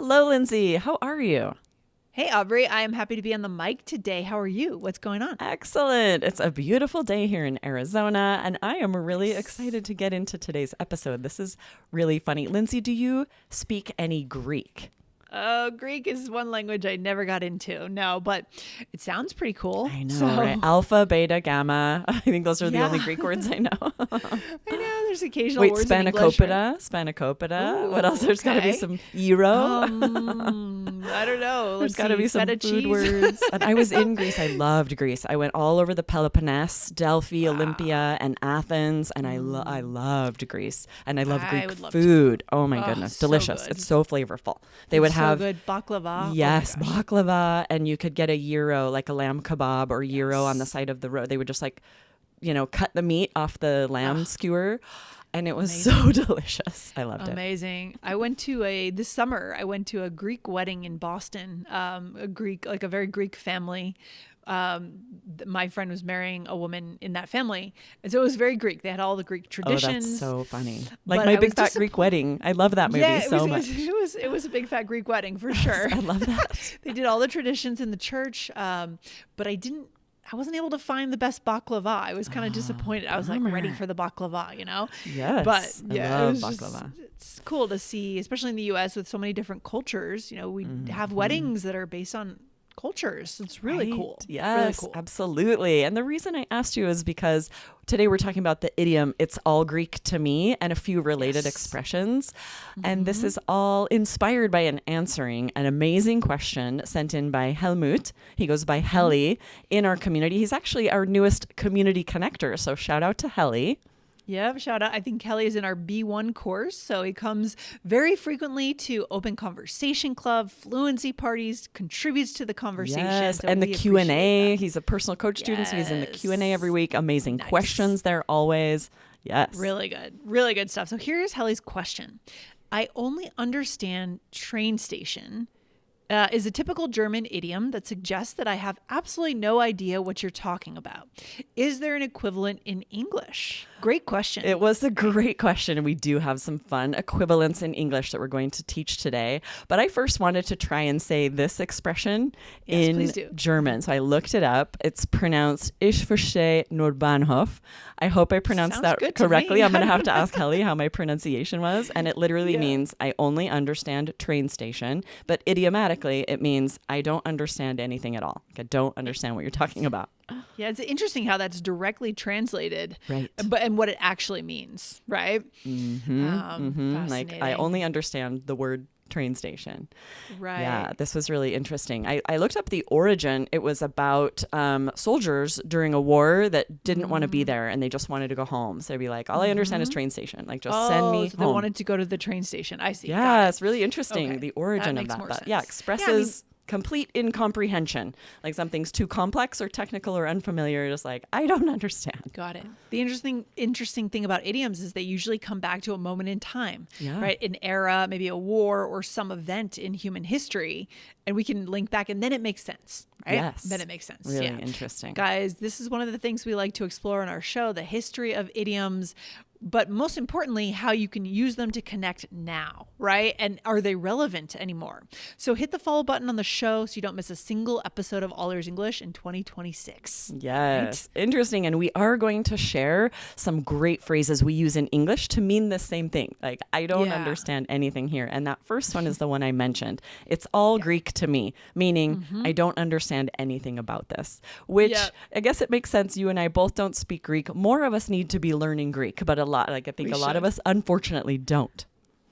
Hello, Lindsay. How are you? Hey, Aubrey, I am happy to be on the mic today. How are you? What's going on? Excellent. It's a beautiful day here in Arizona, and I am really excited to get into today's episode. This is really funny. Lindsay, do you speak any Greek? Oh, Greek is one language I never got into. No, but it sounds pretty cool. I know, right? Alpha, beta, gamma. I think those are the only Greek words I know. I know there's occasional Wait, words in English. spanakopita. Ooh, What else? There's got to be okay. some gyro. I don't know. There's Let's got to see, be some feta food cheese. words. And I was in Greece. I loved Greece. I went all over the Peloponnese, Delphi, Olympia, and Athens, and I loved Greece. And I love I Greek would love food. Oh my Oh, goodness, so delicious! good. It's so flavorful. They would So have good baklava. yes, Oh my gosh. baklava, and you could get a gyro, like a lamb kebab or gyro on the side of the road. They would just cut the meat off the lamb skewer. And it was so delicious. I loved it. Amazing. This summer, I went to a Greek wedding in Boston. A very Greek family. My friend was marrying a woman in that family. And so it was very Greek. They had all the Greek Oh, traditions. that's so funny. Like But my I Big was Fat Greek Wedding. I love that movie so much. It was a big fat Greek wedding for sure. I love that. They did all the traditions in the church. But I wasn't able to find the best baklava. I was kind of disappointed. I was like ready for the baklava, you know? Yes. But yeah, I love it was baklava. it's cool to see, especially in the US with so many different cultures. You know, we have weddings that are based on cultures. It's really Right. cool. Yes, Really cool. absolutely. And the reason I asked you is because today we're talking about the idiom, it's all Greek to me, and a few related Yes. expressions. And this is all inspired by answering an amazing question sent in by Helmut. He goes by Heli in our community. He's actually our newest community connector. So shout out to Heli. Yeah, shout out. I think Kelly is in our B1 course. So he comes very frequently to open conversation club, fluency parties, contributes to the conversation. Yes, So and the we Q&A. appreciate that. He's a personal coach student, so he's in the Yes. Q&A every week. Amazing Nice. questions there always. Yes. Really good. Really good stuff. So here's Helly's question. I only understand train station is a typical German idiom that suggests that I have absolutely no idea what you're talking about. Is there an equivalent in English? Great question. It was a great question, and we do have some fun equivalents in English that we're going to teach today. But I first wanted to try and say this expression Yes, in please do. German. So I looked it up. It's pronounced Ich verstehe nur Bahnhof. I hope I pronounced Sounds that good to correctly. me. I'm going to have to ask Kelly how my pronunciation was. And it literally Yeah. means I only understand train station. But idiomatically, it means I don't understand anything at all. Like, I don't understand what you're talking about. Yeah, it's interesting how that's directly translated, Right. and what it actually means, right? Like, I only understand the word train station. Right. Yeah, this was really interesting. I looked up the origin. It was about soldiers during a war that didn't want to be there and they just wanted to go home. So they'd be like, all I understand is train station. Like, just send me so home. they wanted to go to the train station. I see. Got Yeah, it. it's really interesting, Okay. the origin That of makes that. more But yeah, sense. expresses complete incomprehension. Like something's too complex or technical or unfamiliar. Just like, I don't understand. Got it. The interesting thing about idioms is they usually come back to a moment in time, Yeah. right? An era, maybe a war or some event in human history, and we can link back, and then it makes sense, right? Yes. Then it makes sense. Really yeah. interesting. Guys, this is one of the things we like to explore on our show, the history of idioms, but most importantly, how you can use them to connect now, right? And are they relevant anymore? So hit the follow button on the show so you don't miss a single episode of All Ears English in 2026. Yes, interesting. And we are going to share some great phrases we use in English to mean the same thing. Like, I don't Yeah. understand anything here. And that first one is the one I mentioned. It's all Greek to me, meaning I don't understand anything about this, which Yep. I guess it makes sense. You and I both don't speak Greek. More of us need to be learning Greek, but I think We a lot of should. us unfortunately don't.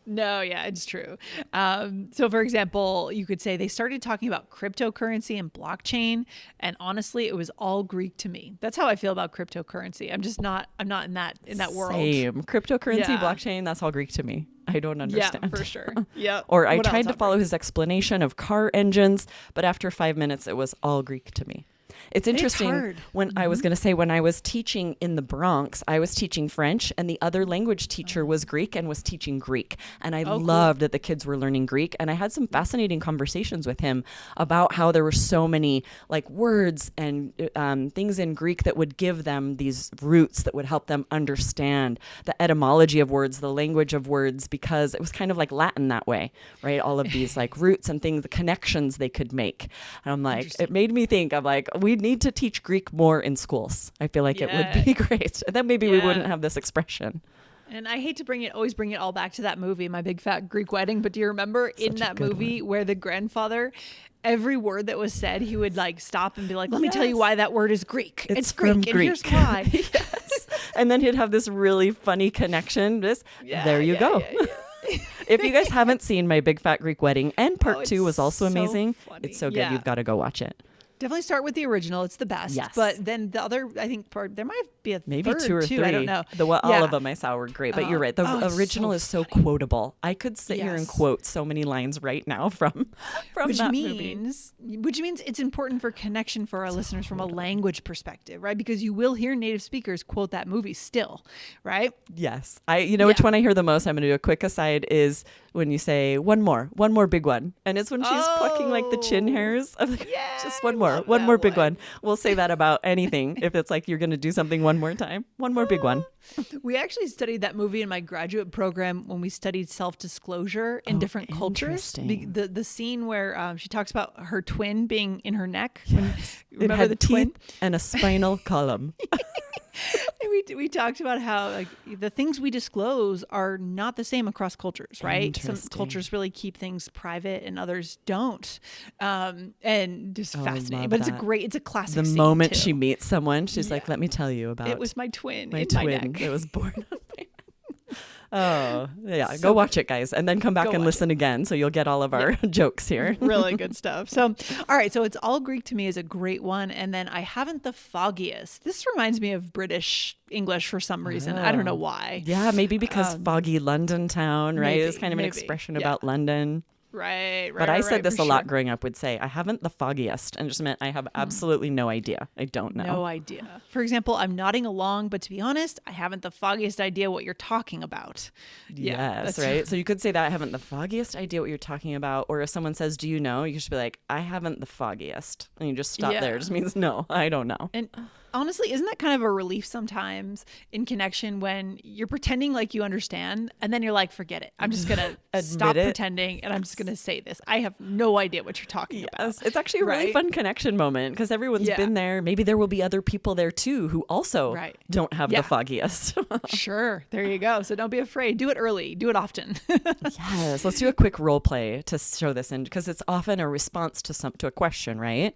No, yeah, it's true. So, for example, you could say they started talking about cryptocurrency and blockchain, and honestly, it was all Greek to me. That's how I feel about cryptocurrency. I'm not in that world. Same. Cryptocurrency, Yeah. blockchain, that's all Greek to me. I don't understand. Yeah, for sure. Yeah. Or I What tried else, to follow Aubrey? his explanation of car engines, but after 5 minutes, it was all Greek to me. It's interesting hard. when I was going to say, when I was teaching in the Bronx, I was teaching French and the other language teacher was Greek and was teaching Greek. And I loved that the kids were learning Greek. And I had some fascinating conversations with him about how there were so many like words and things in Greek that would give them these roots that would help them understand the etymology of words, the language of words, because it was kind of like Latin that way, right? All of these like roots and things, the connections they could make. And I'm like, it made me think, I'm like, we need to teach Greek more in schools. I feel like it would be great. And then maybe we wouldn't have this expression. And I hate to always bring it all back to that movie, My Big Fat Greek Wedding. But do you remember in that movie where the grandfather, every word that was said, he would like stop and be like, let me tell you why that word is Greek. It's Greek, from and Greek. here's why. Yes. And then he'd have this really funny connection. There you go. If you guys haven't seen My Big Fat Greek Wedding, and part 2 was also amazing. Funny. It's so good. You've got to go watch it. Definitely start with the original. It's the best. Yes. But then the other, I think there might be a maybe third 2 or 3. I don't know. All of them I saw were great. But you're right. The original is so quotable. I could sit here and quote so many lines right now from that movie. Which means it's important for connection for our listeners from a language perspective, right? Because you will hear native speakers quote that movie still, right? Yes. Which one I hear the most, I'm going to do a quick aside, is when you say one more big one. And it's when she's plucking like the chin hairs. I'm like, just one more big one. We'll say that about anything. If it's like you're going to do something one more time, one more big one. We actually studied that movie in my graduate program when we studied self-disclosure in different cultures. The scene where she talks about her twin being in her neck. Yes. It had the twin and a spinal column. And we talked about how like the things we disclose are not the same across cultures, right? Some cultures really keep things private and others don't. And just fascinating. But it's a classic The scene moment too. she meets someone, she's like, let me tell you about it was my twin. My in twin my neck. that was born on my Oh, yeah. Go watch it, guys. And then come back and listen again. So you'll get all of our jokes here. Really good stuff. So, all right. So It's All Greek to Me is a great one. And then I Haven't the Foggiest. This reminds me of British English for some reason. I don't know why. Yeah, maybe because foggy London town, right? It's kind of an expression about London. Right. But I said this a lot growing up, would say, I haven't the foggiest, and just meant I have absolutely no idea. I don't know. No idea. For example, I'm nodding along, but to be honest, I haven't the foggiest idea what you're talking about. Yes, right? So you could say that I haven't the foggiest idea what you're talking about. Or if someone says, do you know? You should be like, I haven't the foggiest. And you just stop there. It just means, no, I don't know. And honestly, isn't that kind of a relief sometimes in connection when you're pretending like you understand and then you're like, forget it. I'm just going to stop pretending and I'm just going to say this. I have no idea what you're talking about. It's actually a really fun connection moment because everyone's been there. Maybe there will be other people there too who also don't have the foggiest. Sure. There you go. So don't be afraid. Do it early. Do it often. Yes. Let's do a quick role play to show this in because it's often a response to a question, right?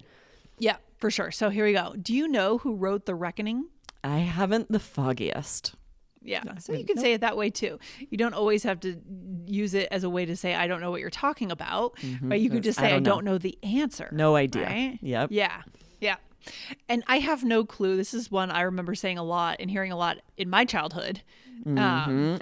Yeah, for sure. So here we go. Do you know who wrote The Reckoning? I haven't the foggiest. Yeah. So you can say it that way too. You don't always have to use it as a way to say, I don't know what you're talking about. But you could just say, I don't know the answer. No idea. Right? Yep. Yeah. Yeah. And I have no clue. This is one I remember saying a lot and hearing a lot in my childhood. And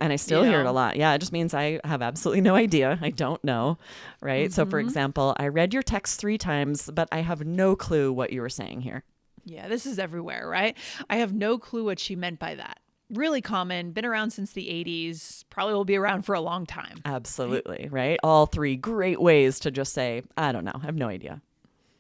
I still hear it a lot. Yeah, it just means I have absolutely no idea. I don't know, right? So, for example, I read your text 3 times, but I have no clue what you were saying here. Yeah, this is everywhere, right? I have no clue what she meant by that. Really common, been around since the 80s, probably will be around for a long time. Absolutely, right? All 3 great ways to just say, I don't know, I have no idea.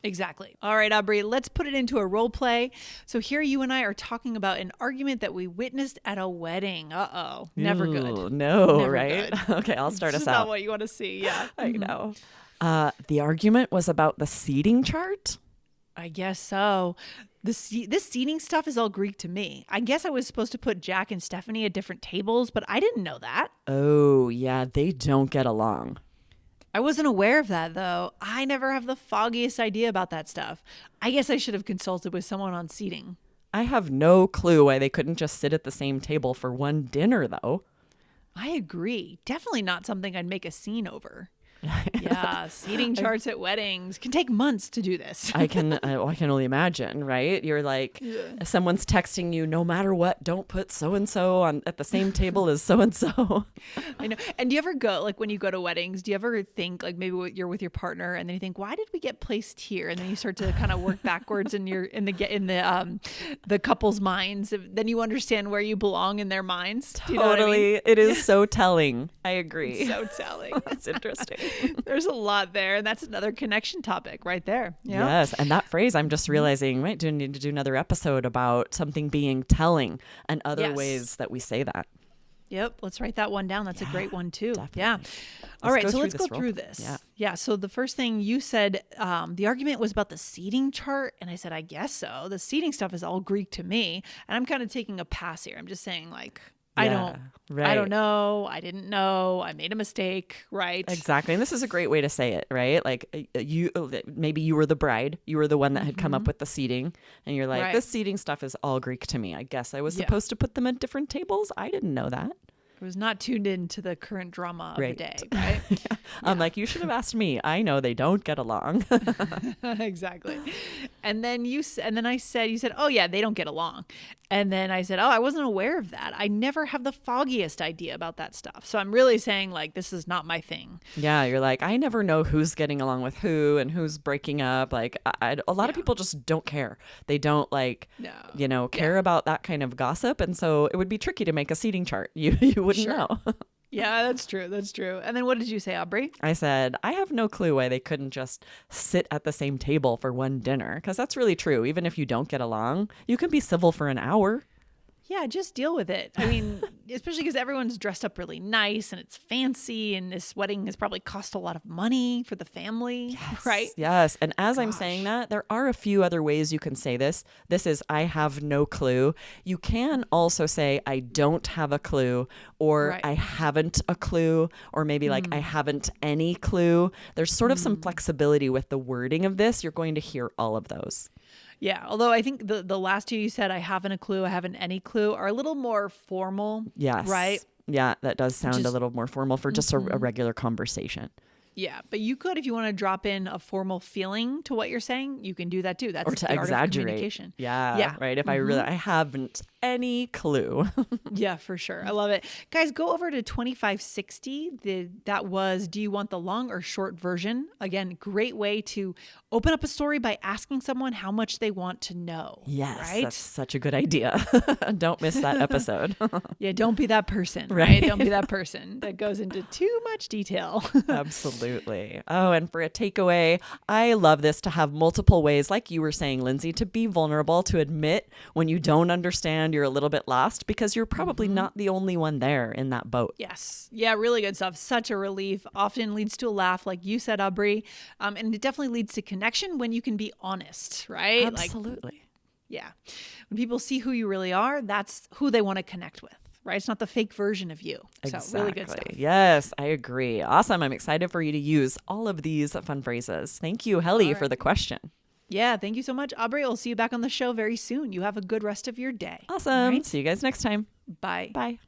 Exactly. All right, Aubrey, let's put it into a role play. So here you and I are talking about an argument that we witnessed at a wedding. Uh-oh. Never good. No, Never right? good. Okay, I'll start us This is out. not what you want to see. Yeah. I know. The argument was about the seating chart? I guess so. This seating stuff is all Greek to me. I guess I was supposed to put Jack and Stephanie at different tables, but I didn't know that. Oh, yeah, they don't get along. I wasn't aware of that, though. I never have the foggiest idea about that stuff. I guess I should have consulted with someone on seating. I have no clue why they couldn't just sit at the same table for one dinner, though. I agree. Definitely not something I'd make a scene over. Yeah, seating charts at weddings can take months to do this. I can only imagine, right? You're like, someone's texting you, no matter what, don't put so and so on at the same table as so and so. I know. And do you ever go, like when you go to weddings, do you ever think like maybe you're with your partner and then you think, why did we get placed here? And then you start to kind of work backwards in the couple's minds. Then you understand where you belong in their minds. Do you know what I mean? It is so telling. I agree. So telling. That's interesting. There's a lot there, and that's another connection topic right there. Yeah. Yes, and that phrase, I'm just realizing, right, do need to do another episode about something being telling and other ways that we say that. Yep, let's write that one down. That's a great one too. Definitely. Yeah. All right, so let's go role through play. this. Yeah. So the first thing you said, the argument was about the seating chart, and I said, I guess so. The seating stuff is all Greek to me, and I'm kind of taking a pass here. I'm just saying, like, I don't know. I didn't know. I made a mistake, right? Exactly. And this is a great way to say it, right? Like maybe you were the bride. You were the one that had come up with the seating. And you're like, this seating stuff is all Greek to me. I guess I was supposed to put them at different tables. I didn't know that. I was not tuned into the current drama of the day, right? I'm like, you should have asked me. I know they don't get along. Exactly. And then you said, oh yeah, they don't get along. And then I said, oh, I wasn't aware of that. I never have the foggiest idea about that stuff. So I'm really saying like, this is not my thing. Yeah. You're like, I never know who's getting along with who and who's breaking up. Like a lot of people just don't care. They don't care about that kind of gossip. And so it would be tricky to make a seating chart. You wouldn't know. Yeah, that's true. That's true. And then what did you say, Aubrey? I said, I have no clue why they couldn't just sit at the same table for one dinner. Because that's really true. Even if you don't get along, you can be civil for an hour. Yeah, just deal with it. I mean, especially because everyone's dressed up really nice and it's fancy, and this wedding has probably cost a lot of money for the family, right? Yes. And as I'm saying that, there are a few other ways you can say this. This is, I have no clue. You can also say, I don't have a clue, or I haven't a clue, or maybe like, I haven't any clue. There's sort of some flexibility with the wording of this. You're going to hear all of those. Yeah, although I think the last two you said, I haven't a clue, I haven't any clue, are a little more formal. Yes. Right? Yeah, that does sound a little more formal for just a regular conversation. Yeah, but you could, if you want to drop in a formal feeling to what you're saying, you can do that too. That's or to the art of exaggerate. Communication. Yeah. Right. If I haven't any clue. Yeah, for sure. I love it. Guys, go over to 2560. That was, do you want the long or short version? Again, great way to open up a story by asking someone how much they want to know. Yes, right? That's such a good idea. Don't miss that episode. Yeah, don't be that person, right? Don't be that person that goes into too much detail. Absolutely. Oh, and for a takeaway, I love this to have multiple ways, like you were saying, Lindsay, to be vulnerable, to admit when you don't understand, you're a little bit lost, because you're probably not the only one there in that boat. Yes. Yeah, really good stuff. Such a relief. Often leads to a laugh, like you said, Aubrey. And it definitely leads to connection when you can be honest, right? Absolutely. Yeah. When people see who you really are, that's who they want to connect with. Right? It's not the fake version of you. Exactly. So really good stuff. Yes, I agree. Awesome. I'm excited for you to use all of these fun phrases. Thank you, Helly, for the question. Yeah, thank you so much, Aubrey. We'll see you back on the show very soon. You have a good rest of your day. Awesome. Right? See you guys next time. Bye. Bye.